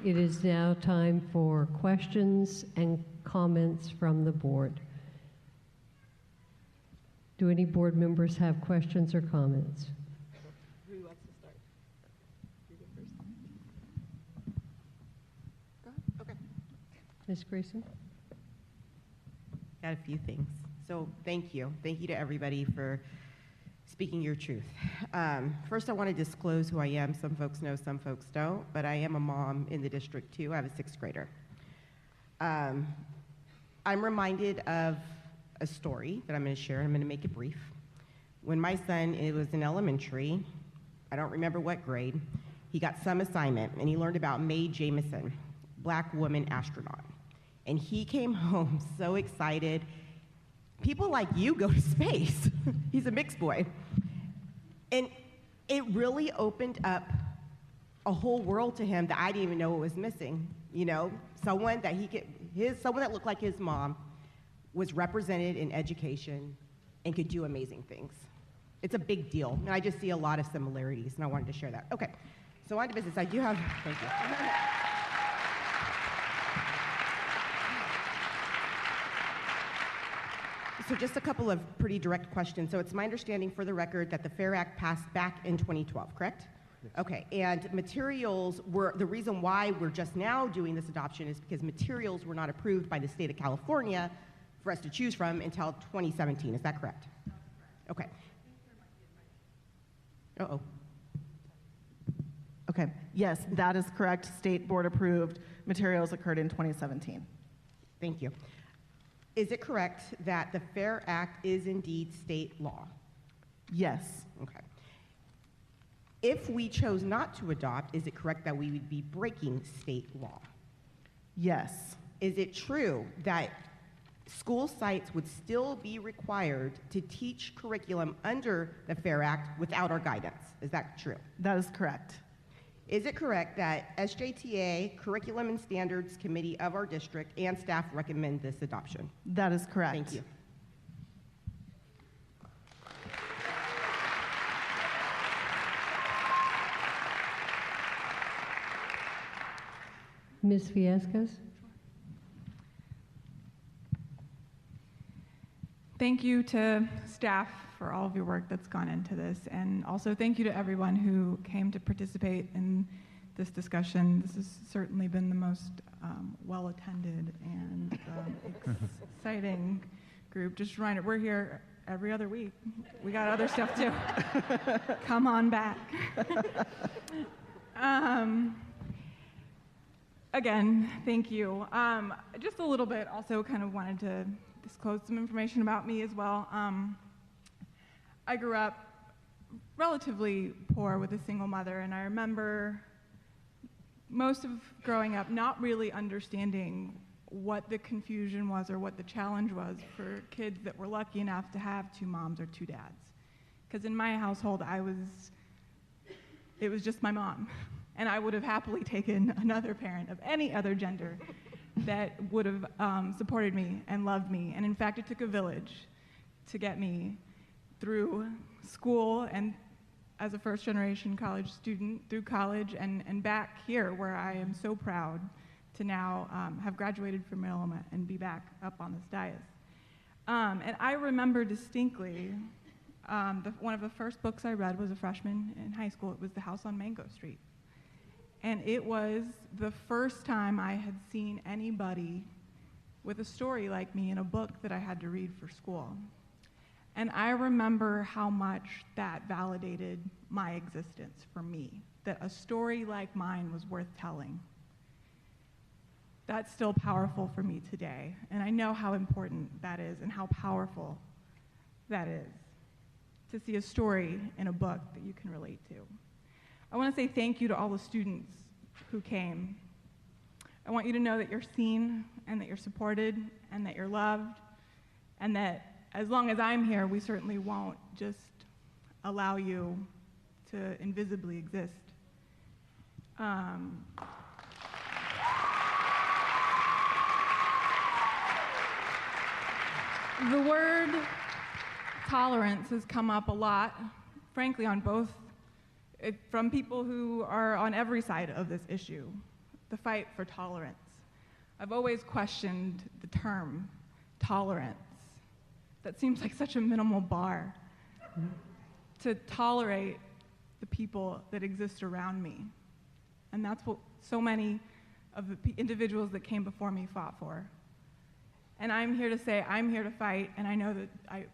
It is now time for questions and comments from the board. Do any board members have questions or comments? Who wants to start? You go first. Go ahead. Okay. Ms. Grayson? Got a few things. So thank you. Thank you to everybody for speaking your truth. First, I want to disclose who I am. Some folks know, some folks don't, but I am a mom in the district too. I have a 6th grader. I'm reminded of a story that I'm going to share. I'm going to make it brief. When my son was in elementary, I don't remember what grade, he got some assignment and he learned about Mae Jemison, Black woman astronaut. And he came home so excited. People like you go to space. He's a mixed boy. And it really opened up a whole world to him that I didn't even know what was missing. You know, someone that someone that looked like his mom was represented in education and could do amazing things. It's a big deal. And I just see a lot of similarities, and I wanted to share that. Okay, so on to business. I do have, thank you. So just a couple of pretty direct questions. So it's my understanding, for the record, that the FAIR Act passed back in 2012, correct? Yes. Okay, and materials were, the reason why we're just now doing this adoption is because materials were not approved by the state of California for us to choose from until 2017, is that correct? Okay. Uh-oh. Okay, yes, that is correct. State board approved materials occurred in 2017. Thank you. Is it correct that the FAIR Act is indeed state law? Yes. Okay. If we chose not to adopt, is it correct that we would be breaking state law? Yes. Is it true that school sites would still be required to teach curriculum under the FAIR Act without our guidance? Is that true? That is correct. Is it correct that SJTA, Curriculum and Standards Committee of our district, and staff recommend this adoption? That is correct. Thank you. Ms. Viescas? Thank you to staff for all of your work that's gone into this, and also thank you to everyone who came to participate in this discussion. This has certainly been the most well-attended and exciting group. Just a reminder, we're here every other week. We got other stuff too. Come on back. Again, thank you. Just a little bit, also kind of wanted to disclose some information about me as well. I grew up relatively poor with a single mother, and I remember most of growing up not really understanding what the confusion was or what the challenge was for kids that were lucky enough to have 2 moms or 2 dads. Because in my household, it was just my mom, and I would have happily taken another parent of any other gender that would have supported me and loved me. And in fact, it took a village to get me through school and as a first-generation college student through college and back here where I am so proud to now have graduated from Maryland and be back up on this dais. And I remember distinctly one of the first books I read was a freshman in high school. It was The House on Mango Street. And it was the first time I had seen anybody with a story like me in a book that I had to read for school. And I remember how much that validated my existence for me, that a story like mine was worth telling. That's still powerful for me today, and I know how important that is and how powerful that is, to see a story in a book that you can relate to. I want to say thank you to all the students who came. I want you to know that you're seen and that you're supported and that you're loved, and that as long as I'm here, we certainly won't just allow you to invisibly exist. The word tolerance has come up a lot, frankly, on both, from people who are on every side of this issue. the fight for tolerance. I've always questioned the term tolerance. That seems like such a minimal bar to tolerate the people that exist around me. And that's what so many of the individuals that came before me fought for. And I'm here to say, I'm here to fight, and I know that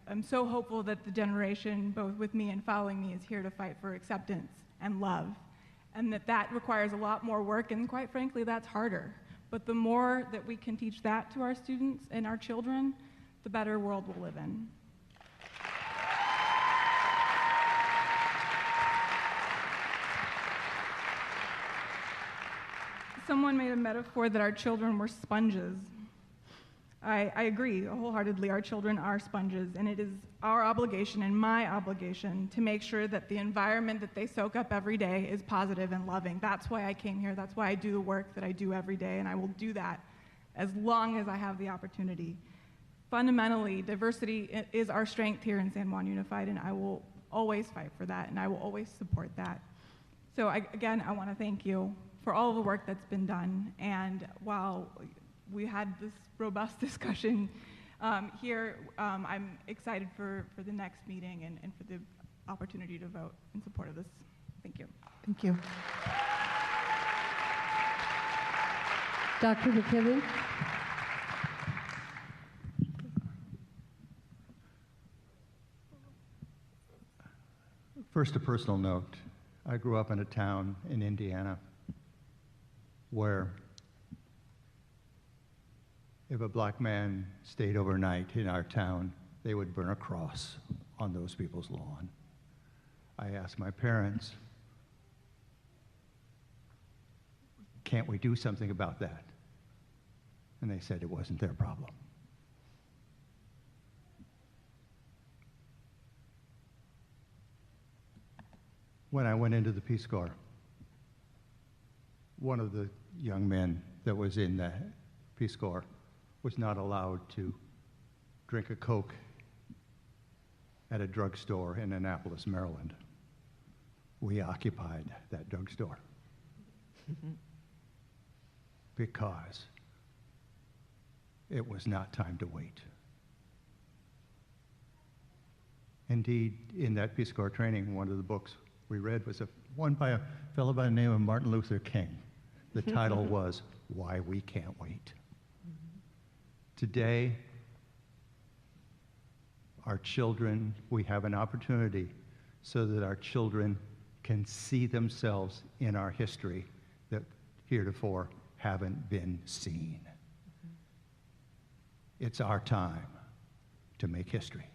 I'm so hopeful that the generation, both with me and following me, is here to fight for acceptance and love, and that requires a lot more work, and quite frankly, that's harder. But the more that we can teach that to our students and our children, the better world we'll live in. Someone made a metaphor that our children were sponges. I agree wholeheartedly. Our children are sponges, and it is our obligation and my obligation to make sure that the environment that they soak up every day is positive and loving. That's why I came here. That's why I do the work that I do every day, and I will do that as long as I have the opportunity. Fundamentally, diversity is our strength here in San Juan Unified, and I will always fight for that, and I will always support that. So again, I want to thank you for all of the work that's been done, and while we had this robust discussion here, I'm excited for the next meeting and for the opportunity to vote in support of this. Thank you. Thank you. Dr. McKibben? First, a personal note. I grew up in a town in Indiana where if a black man stayed overnight in our town, they would burn a cross on those people's lawn. I asked my parents, can't we do something about that? And they said it wasn't their problem. When I went into the Peace Corps, one of the young men that was in the Peace Corps was not allowed to drink a Coke at a drugstore in Annapolis, Maryland. We occupied that drugstore because it was not time to wait. Indeed, in that Peace Corps training, one of the books we read was one by a fellow by the name of Martin Luther King. The title was Why We Can't Wait. Today, our children, we have an opportunity so that our children can see themselves in our history that heretofore haven't been seen. It's our time to make history.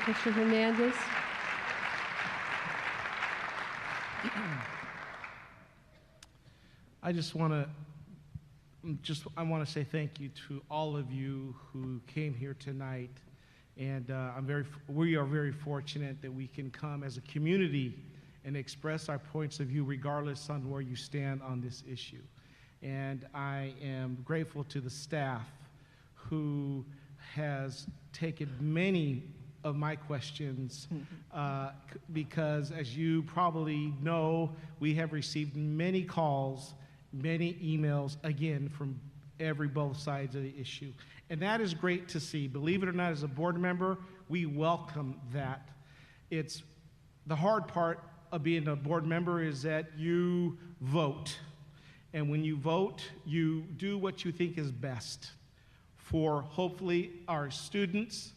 Mr. Hernandez? I want to say thank you to all of you who came here tonight, and we are very fortunate that we can come as a community and express our points of view regardless on where you stand on this issue. And I am grateful to the staff who has taken many of my questions because, as you probably know, we have received many calls, many emails, again, from both sides of the issue. And that is great to see. Believe it or not, as a board member, we welcome that. It's the hard part of being a board member is that you vote. And when you vote, you do what you think is best for hopefully our students,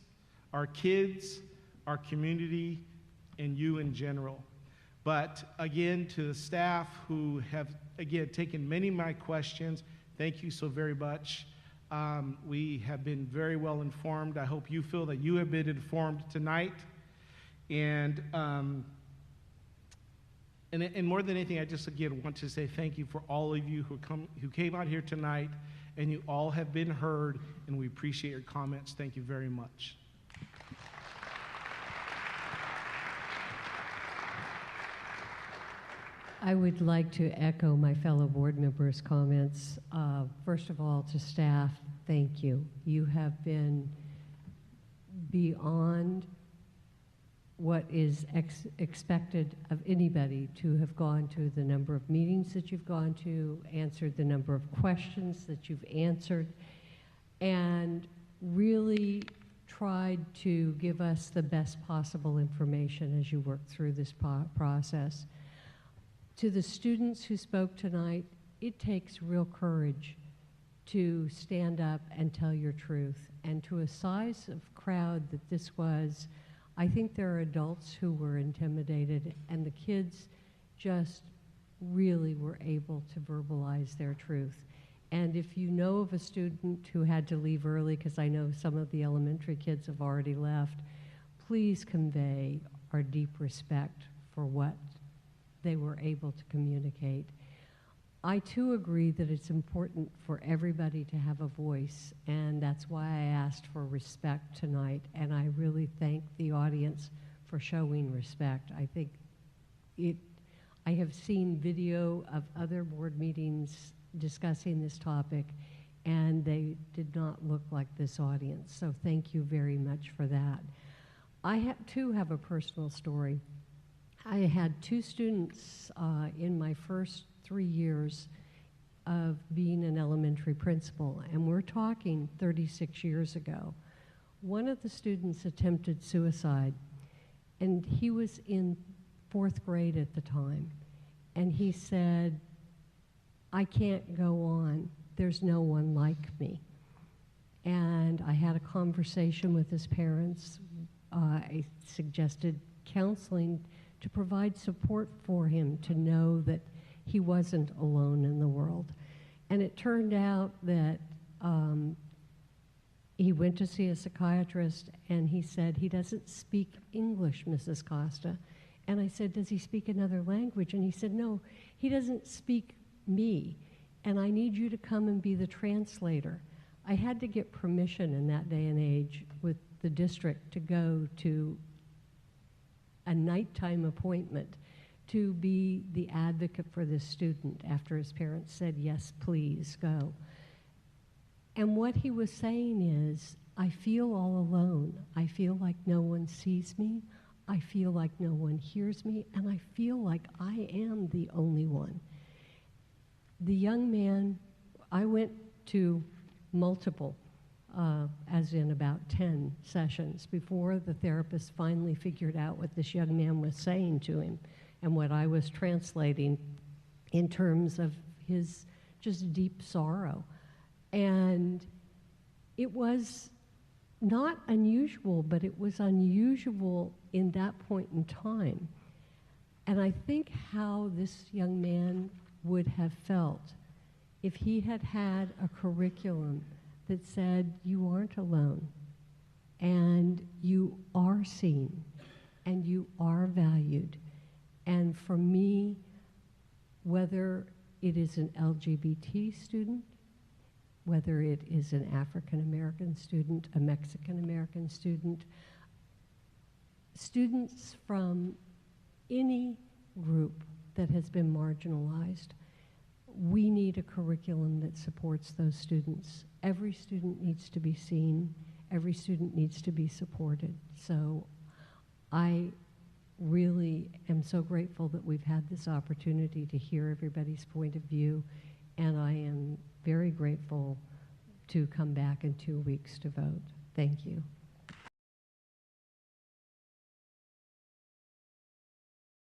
our kids, our community, and you in general. But again, to the staff who have, again, taken many of my questions, thank you so very much. We have been very well informed. I hope you feel that you have been informed tonight. And more than anything, I just, again, want to say thank you for all of you who came out here tonight, and you all have been heard, and we appreciate your comments. Thank you very much. I would like to echo my fellow board members' comments. First of all, to staff, thank you. You have been beyond what is expected of anybody to have gone to the number of meetings that you've gone to, answered the number of questions that you've answered, and really tried to give us the best possible information as you work through this process. To the students who spoke tonight, it takes real courage to stand up and tell your truth. And to a size of crowd that this was, I think there are adults who were intimidated, and the kids just really were able to verbalize their truth. And if you know of a student who had to leave early, because I know some of the elementary kids have already left, please convey our deep respect for what they were able to communicate. I too agree that it's important for everybody to have a voice, and that's why I asked for respect tonight, and I really thank the audience for showing respect. I think I have seen video of other board meetings discussing this topic, and they did not look like this audience, so thank you very much for that. I too have a personal story. I had two students in my first 3 years of being an elementary principal, and we're talking 36 years ago. One of the students attempted suicide, and he was in 4th grade at the time, and he said, "I can't go on. There's no one like me." And I had a conversation with his parents. I suggested counseling to provide support for him to know that he wasn't alone in the world. And it turned out that he went to see a psychiatrist, and he said, "He doesn't speak English, Mrs. Costa." And I said, "Does he speak another language?" And he said, "No, he doesn't speak me, and I need you to come and be the translator." I had to get permission in that day and age with the district to go to a nighttime appointment to be the advocate for this student after his parents said, "Yes, please go." And what he was saying is, "I feel all alone. I feel like no one sees me. I feel like no one hears me, and I feel like I am the only one." The young man, I went to multiple, as in about 10 sessions, before the therapist finally figured out what this young man was saying to him and what I was translating in terms of his just deep sorrow. And it was not unusual, but it was unusual in that point in time. And I think how this young man would have felt if he had had a curriculum that said, "You aren't alone, and you are seen, and you are valued." And for me, whether it is an LGBT student, whether it is an African American student, a Mexican American student, students from any group that has been marginalized, we need a curriculum that supports those students. Every student needs to be seen. Every student needs to be supported. So I really am so grateful that we've had this opportunity to hear everybody's point of view, and I am very grateful to come back in 2 weeks to vote. Thank you.